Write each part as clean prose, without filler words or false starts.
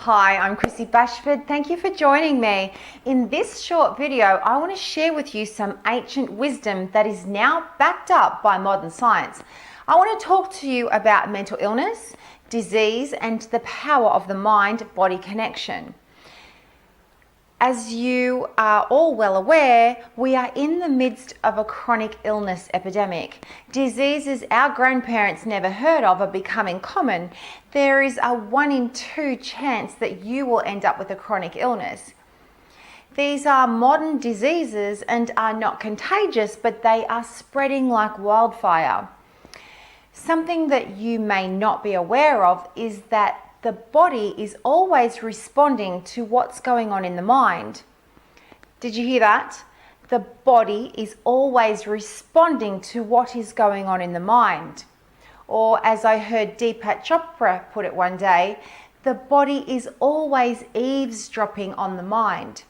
Hi, I'm Chrissy Bashford. Thank you for joining me. In this short video, I want to share with you some ancient wisdom that is now backed up by modern science. I want to talk to you about mental illness, disease, and the power of the mind-body connection. As you are all well aware, we are in the midst of a chronic illness epidemic. Diseases our grandparents never heard of are becoming common. There is a 1 in 2 chance that you will end up with a chronic illness. These are modern diseases and are not contagious, but they are spreading like wildfire. Something that you may not be aware of is that the body is always responding to what's going on in the mind. Did you hear that? The body is always responding to what is going on in the mind. Or as I heard Deepak Chopra put it one day, the body is always eavesdropping on the mind.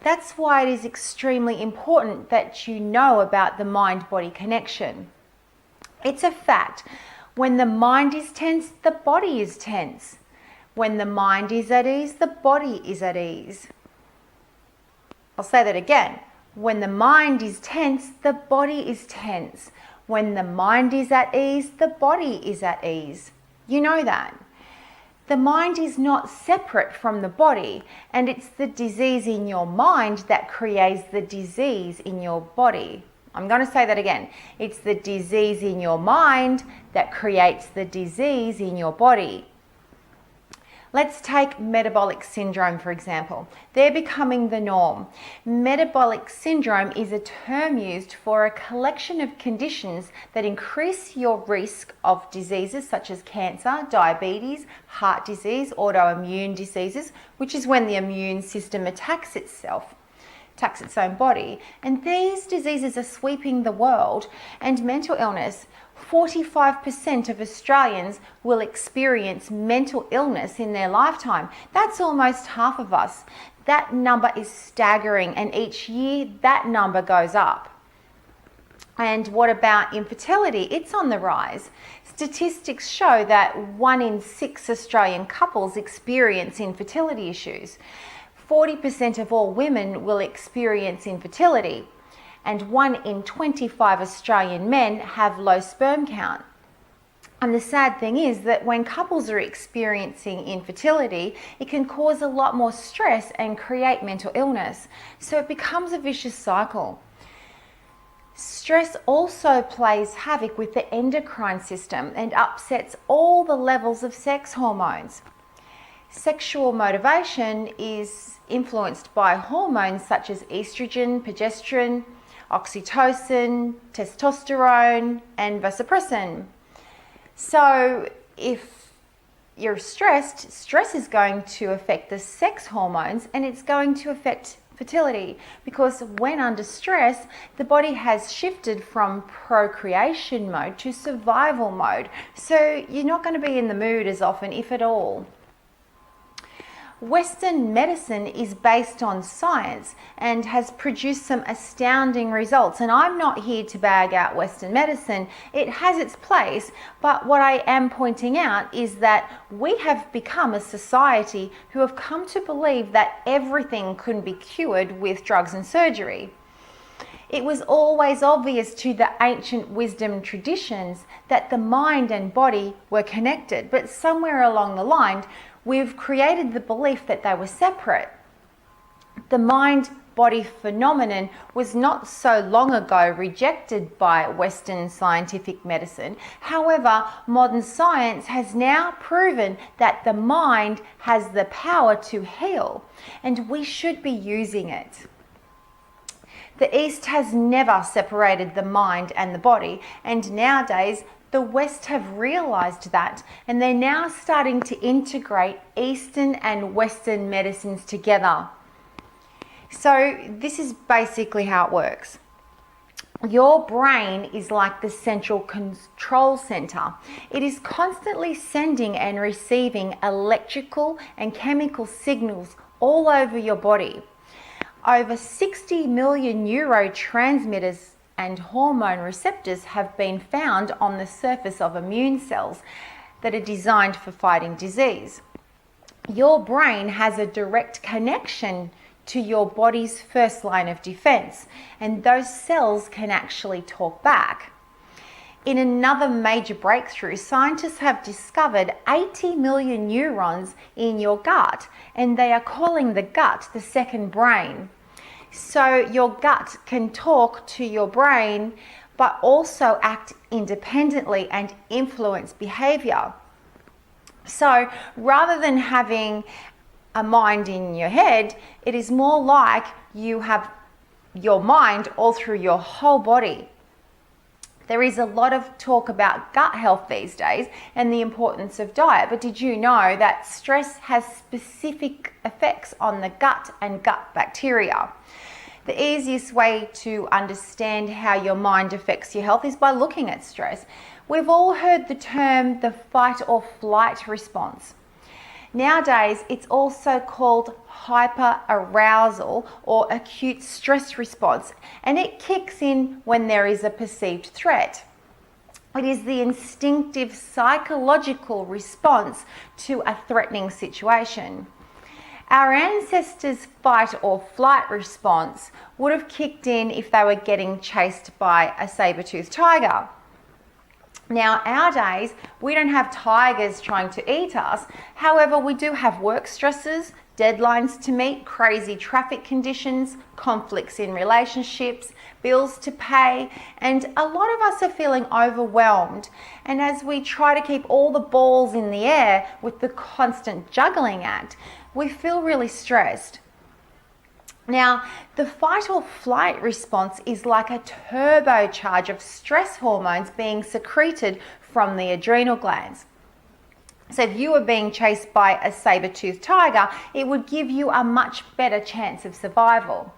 That's why it is extremely important that you know about the mind-body connection. It's a fact. When the mind is tense, the body is tense. When the mind is at ease, the body is at ease. I'll say that again. When the mind is tense, the body is tense. When the mind is at ease, the body is at ease. You know that. The mind is not separate from the body, and it's the disease in your mind that creates the disease in your body. I'm going to say that again. It's the disease in your mind that creates the disease in your body. Let's take metabolic syndrome, for example. They're becoming the norm. Metabolic syndrome is a term used for a collection of conditions that increase your risk of diseases such as cancer, diabetes, heart disease, autoimmune diseases, which is when the immune system attacks its own body. And these diseases are sweeping the world. And mental illness, 45% of Australians will experience mental illness in their lifetime. That's almost half of us. That number is staggering, and each year that number goes up. And what about infertility? It's on the rise. Statistics show that 1 in 6 Australian couples experience infertility issues. 40% of all women will experience infertility, and 1 in 25 Australian men have low sperm count. And the sad thing is that when couples are experiencing infertility, it can cause a lot more stress and create mental illness. So it becomes a vicious cycle. Stress also plays havoc with the endocrine system and upsets all the levels of sex hormones. Sexual motivation is influenced by hormones such as estrogen, progesterone, oxytocin, testosterone, and vasopressin. So if you're stressed, stress is going to affect the sex hormones, and it's going to affect fertility, because when under stress, the body has shifted from procreation mode to survival mode. So you're not going to be in the mood as often, if at all. Western medicine is based on science and has produced some astounding results. And I'm not here to bag out Western medicine. It has its place. But what I am pointing out is that we have become a society who have come to believe that everything can be cured with drugs and surgery. It was always obvious to the ancient wisdom traditions that the mind and body were connected, but somewhere along the line, we've created the belief that they were separate. The mind-body phenomenon was not so long ago rejected by Western scientific medicine. However, modern science has now proven that the mind has the power to heal, and we should be using it. The East has never separated the mind and the body, and nowadays the West have realized that, and they're now starting to integrate Eastern and Western medicines together. So this is basically how it works. Your brain is like the central control center. It is constantly sending and receiving electrical and chemical signals all over your body. Over 60 million neurotransmitters and hormone receptors have been found on the surface of immune cells that are designed for fighting disease. your brain has a direct connection to your body's first line of defense, and those cells can actually talk back. In another major breakthrough, scientists have discovered 80 million neurons in your gut, and they are calling the gut the second brain. So your gut can talk to your brain, but also act independently and influence behavior. So rather than having a mind in your head, it is more like you have your mind all through your whole body. There is a lot of talk about gut health these days and the importance of diet, but did you know that stress has specific effects on the gut and gut bacteria? The easiest way to understand how your mind affects your health is by looking at stress. We've all heard the term the fight or flight response. Nowadays, it's also called hyperarousal or acute stress response, and it kicks in when there is a perceived threat. It is the instinctive psychological response to a threatening situation. Our ancestors' fight or flight response would have kicked in if they were getting chased by a saber-toothed tiger. Now, nowadays, we don't have tigers trying to eat us. However, we do have work stresses, deadlines to meet, crazy traffic conditions, conflicts in relationships, bills to pay, and a lot of us are feeling overwhelmed. And as we try to keep all the balls in the air with the constant juggling act, we feel really stressed. Now, the fight or flight response is like a turbocharge of stress hormones being secreted from the adrenal glands. So if you were being chased by a saber-toothed tiger, it would give you a much better chance of survival.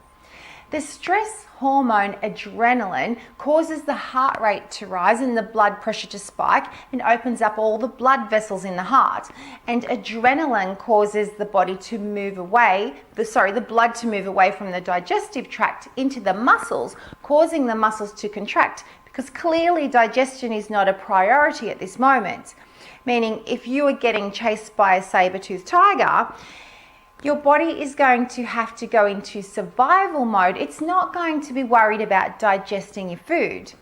The stress hormone adrenaline causes the heart rate to rise and the blood pressure to spike and opens up all the blood vessels in the heart. And adrenaline causes the body to move away, the blood to move away from the digestive tract into the muscles, causing the muscles to contract, because clearly digestion is not a priority at this moment. Meaning if you are getting chased by a saber-toothed tiger, your body is going to have to go into survival mode. It's not going to be worried about digesting your food.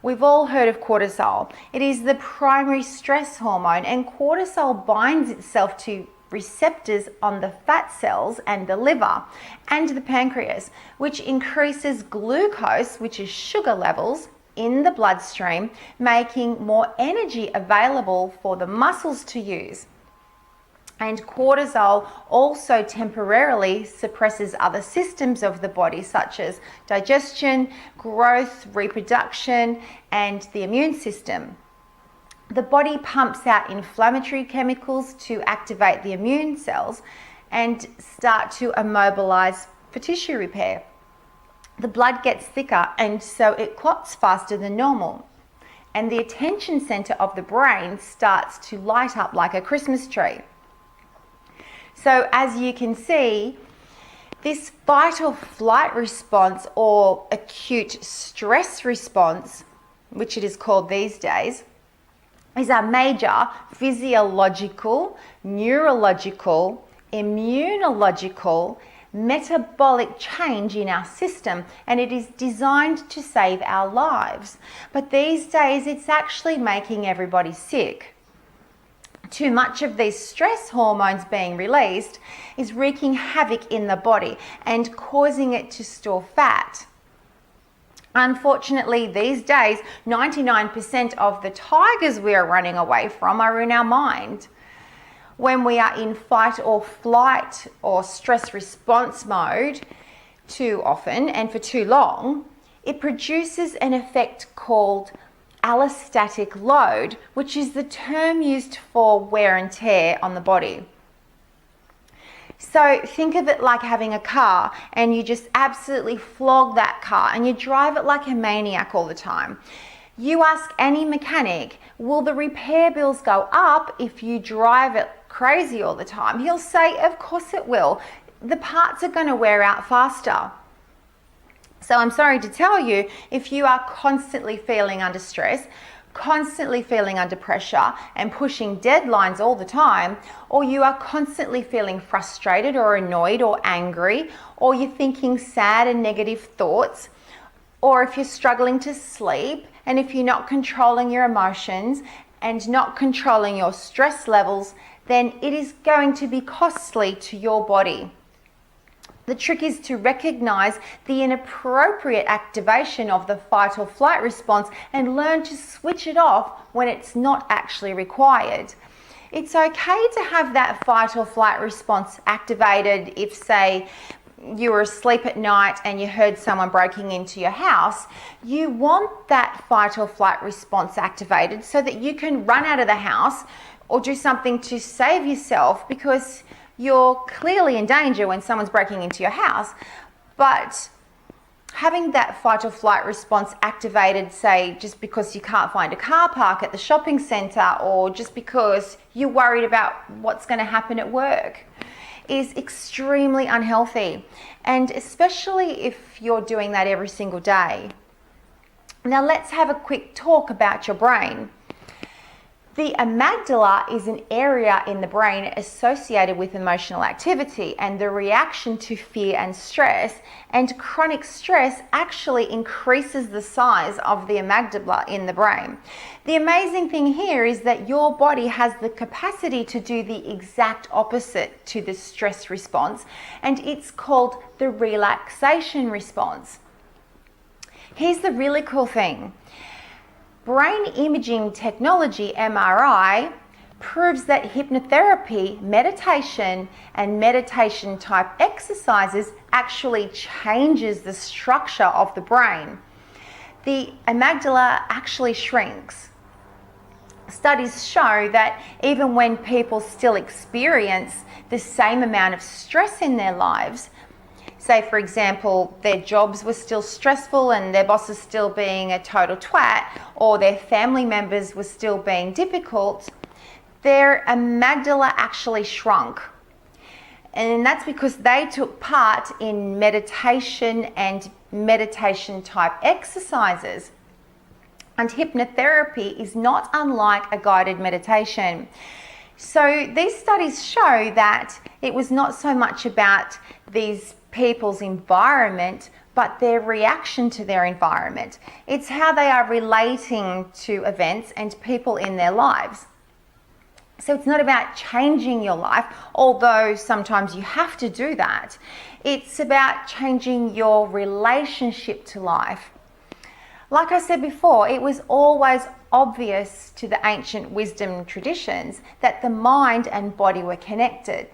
We've all heard of cortisol. It is the primary stress hormone, and cortisol binds itself to receptors on the fat cells and the liver and the pancreas, which increases glucose, which is sugar levels, in the bloodstream, making more energy available for the muscles to use. And cortisol also temporarily suppresses other systems of the body, such as digestion, growth, reproduction, and the immune system. The body pumps out inflammatory chemicals to activate the immune cells and start to immobilize for tissue repair. The blood gets thicker, and so it clots faster than normal. And the attention center of the brain starts to light up like a Christmas tree. So as you can see, this fight or flight response or acute stress response, which it is called these days, is a major physiological, neurological, immunological, metabolic change in our system, and it is designed to save our lives. But these days, it's actually making everybody sick. Too much of these stress hormones being released is wreaking havoc in the body and causing it to store fat. Unfortunately, these days, 99% of the tigers we are running away from are in our mind. When we are in fight or flight or stress response mode too often and for too long, it produces an effect called allostatic load, which is the term used for wear and tear on the body. So think of it like having a car and you just absolutely flog that car and you drive it like a maniac all the time. You ask any mechanic, will the repair bills go up if you drive it crazy all the time? He'll say, of course it will. The parts are going to wear out faster. So I'm sorry to tell you, if you are constantly feeling under stress, constantly feeling under pressure and pushing deadlines all the time, or you are constantly feeling frustrated or annoyed or angry, or you're thinking sad and negative thoughts, or if you're struggling to sleep, and if you're not controlling your emotions and not controlling your stress levels, then it is going to be costly to your body. The trick is to recognize the inappropriate activation of the fight or flight response and learn to switch it off when it's not actually required. It's okay to have that fight or flight response activated if, say, you were asleep at night and you heard someone breaking into your house. You want that fight or flight response activated so that you can run out of the house or do something to save yourself, because you're clearly in danger when someone's breaking into your house. But having that fight or flight response activated, say, just because you can't find a car park at the shopping centre, or just because you're worried about what's going to happen at work, is extremely unhealthy, and especially if you're doing that every single day. Now let's have a quick talk about your brain. The amygdala is an area in the brain associated with emotional activity and the reaction to fear and stress, and chronic stress actually increases the size of the amygdala in the brain. The amazing thing here is that your body has the capacity to do the exact opposite to the stress response, and it's called the relaxation response. Here's the really cool thing. Brain imaging technology, MRI, proves that hypnotherapy, meditation, and meditation type exercises actually changes the structure of the brain. The amygdala actually shrinks. Studies show that even when people still experience the same amount of stress in their lives, say for example, their jobs were still stressful and their boss is still being a total twat, or their family members were still being difficult, their amygdala actually shrunk. And that's because they took part in meditation and meditation type exercises. And hypnotherapy is not unlike a guided meditation. So these studies show that it was not so much about these people's environment, but their reaction to their environment. It's how they are relating to events and people in their lives. So it's not about changing your life, although sometimes you have to do that. It's about changing your relationship to life. Like I said before, it was always obvious to the ancient wisdom traditions that the mind and body were connected.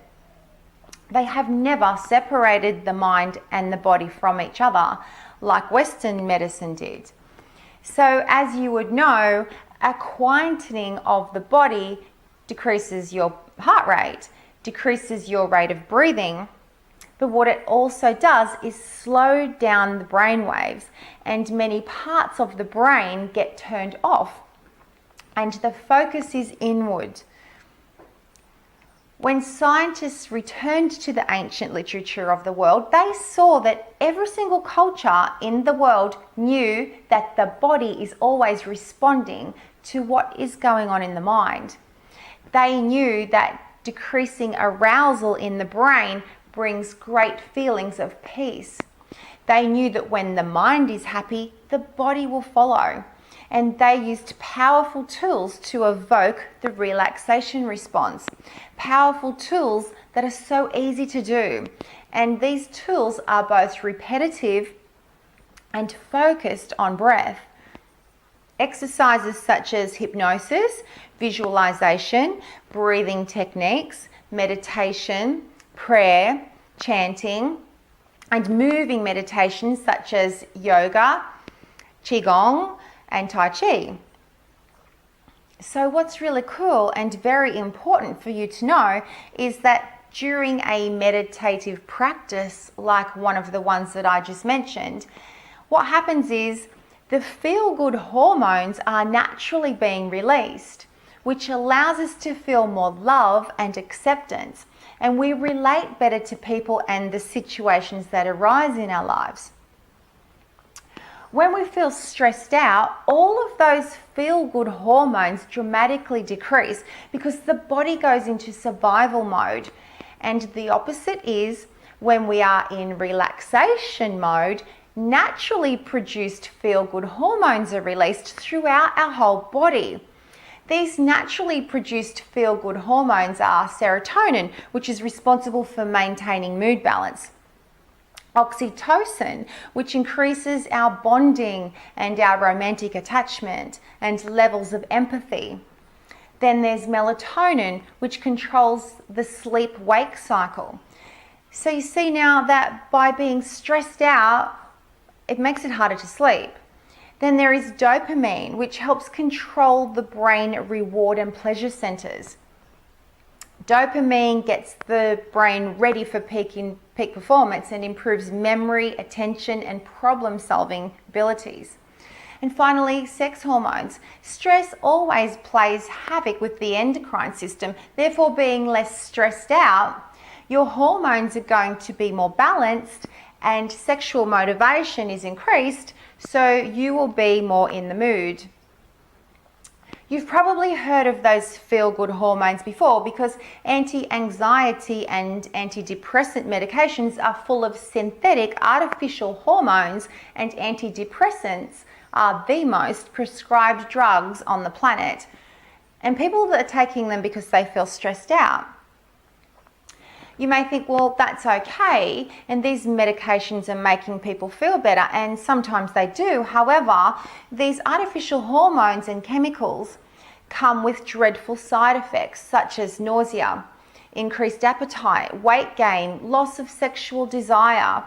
They have never separated the mind and the body from each other like Western medicine did. So as you would know, a quietening of the body decreases your heart rate, decreases your rate of breathing, but what it also does is slow down the brain waves, and many parts of the brain get turned off, and the focus is inward. When scientists returned to the ancient literature of the world, they saw that every single culture in the world knew that the body is always responding to what is going on in the mind. They knew that decreasing arousal in the brain brings great feelings of peace. They knew that when the mind is happy, the body will follow. And they used powerful tools to evoke the relaxation response. Powerful tools that are so easy to do. And these tools are both repetitive and focused on breath. Exercises such as hypnosis, visualization, breathing techniques, meditation, prayer, chanting, and moving meditations such as yoga, qigong, and Tai Chi. So what's really cool and very important for you to know is that during a meditative practice like one of the ones that I just mentioned, what happens is the feel-good hormones are naturally being released, which allows us to feel more love and acceptance, and we relate better to people and the situations that arise in our lives. When we feel stressed out, all of those feel-good hormones dramatically decrease because the body goes into survival mode. And the opposite is when we are in relaxation mode, naturally produced feel-good hormones are released throughout our whole body. These naturally produced feel-good hormones are serotonin, which is responsible for maintaining mood balance. Oxytocin, which increases our bonding and our romantic attachment and levels of empathy. Then there's melatonin, which controls the sleep-wake cycle. So you see now that by being stressed out, it makes it harder to sleep. Then there is dopamine, which helps control the brain reward and pleasure centers. Dopamine gets the brain ready for peak performance and improves memory, attention, and problem-solving abilities. And finally, sex hormones. Stress always plays havoc with the endocrine system. Therefore, being less stressed out, your hormones are going to be more balanced and sexual motivation is increased, so you will be more in the mood. You've probably heard of those feel-good hormones before because anti-anxiety and antidepressant medications are full of synthetic artificial hormones, and antidepressants are the most prescribed drugs on the planet. And people that are taking them because they feel stressed out. You may think, well, that's okay, and these medications are making people feel better, and sometimes they do. However, these artificial hormones and chemicals come with dreadful side effects such as nausea, increased appetite, weight gain, loss of sexual desire,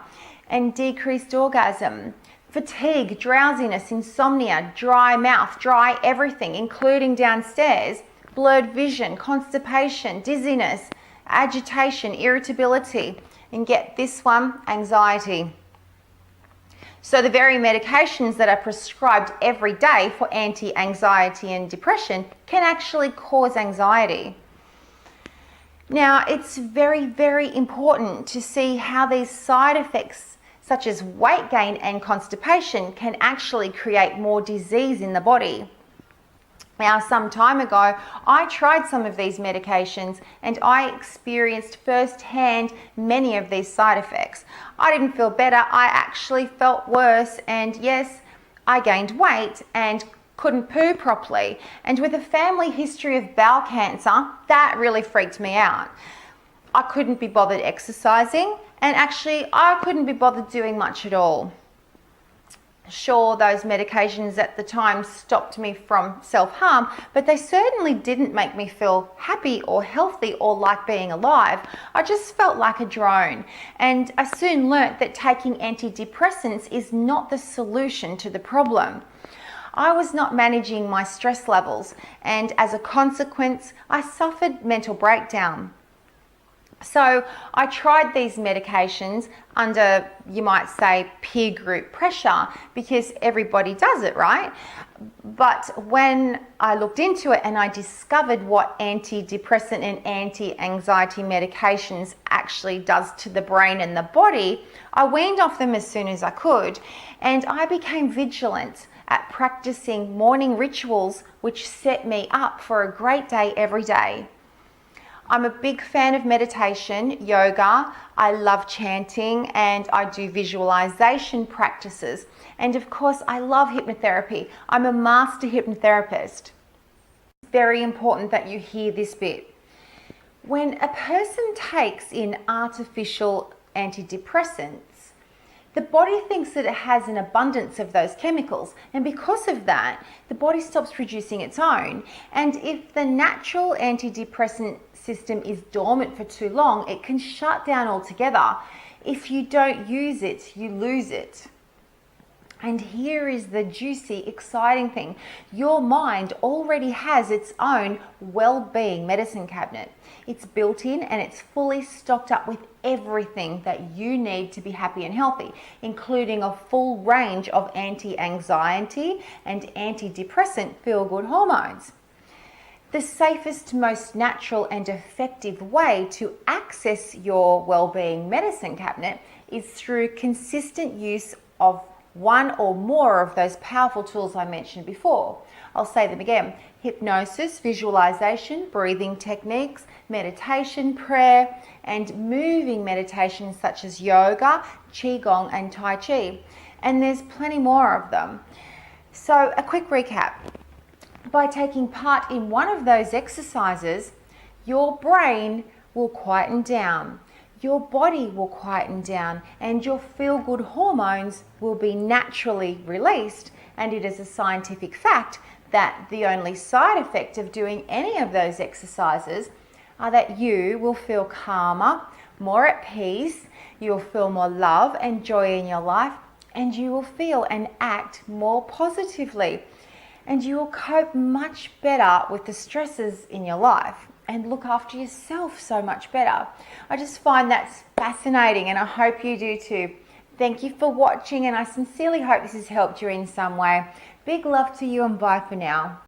and decreased orgasm, fatigue, drowsiness, insomnia, dry mouth, dry everything, including downstairs, blurred vision, constipation, dizziness, agitation, irritability, and get this one, anxiety. So the very medications that are prescribed every day for anti-anxiety and depression can actually cause anxiety. Now, it's very, very important to see how these side effects, such as weight gain and constipation, can actually create more disease in the body. Now, some time ago, I tried some of these medications and I experienced firsthand many of these side effects. I didn't feel better, I actually felt worse, and yes, I gained weight and couldn't poo properly. And with a family history of bowel cancer, that really freaked me out. I couldn't be bothered exercising, and actually I couldn't be bothered doing much at all. Sure, those medications at the time stopped me from self-harm, but they certainly didn't make me feel happy or healthy or like being alive. I just felt like a drone, and I soon learnt that taking antidepressants is not the solution to the problem. I was not managing my stress levels, and as a consequence, I suffered mental breakdown. So I tried these medications under, you might say, peer group pressure, because everybody does it, right? But when I looked into it and I discovered what antidepressant and anti-anxiety medications actually does to the brain and the body, I weaned off them as soon as I could, and I became vigilant at practicing morning rituals which set me up for a great day every day. I'm a big fan of meditation, yoga, I love chanting, and I do visualization practices. And of course, I love hypnotherapy. I'm a master hypnotherapist. It's very important that you hear this bit. When a person takes in artificial antidepressants, the body thinks that it has an abundance of those chemicals, and because of that, the body stops producing its own. And if the natural antidepressant system is dormant for too long, it can shut down altogether. If you don't use it, you lose it. And here is the juicy, exciting thing. Your mind already has its own well-being medicine cabinet. It's built in and it's fully stocked up with everything that you need to be happy and healthy, including a full range of anti-anxiety and antidepressant feel-good hormones. The safest, most natural and effective way to access your well-being medicine cabinet is through consistent use of one or more of those powerful tools I mentioned before. I'll say them again: hypnosis, visualization, breathing techniques, meditation, prayer, and moving meditations such as yoga, qigong, and tai chi. And there's plenty more of them. So a quick recap. By taking part in one of those exercises, your brain will quieten down, your body will quieten down, and your feel-good hormones will be naturally released. And it is a scientific fact that the only side effect of doing any of those exercises are that you will feel calmer, more at peace, you'll feel more love and joy in your life, and you will feel and act more positively. And you will cope much better with the stresses in your life and look after yourself so much better. I just find that's fascinating, and I hope you do too. Thank you for watching, and I sincerely hope this has helped you in some way. Big love to you, and bye for now.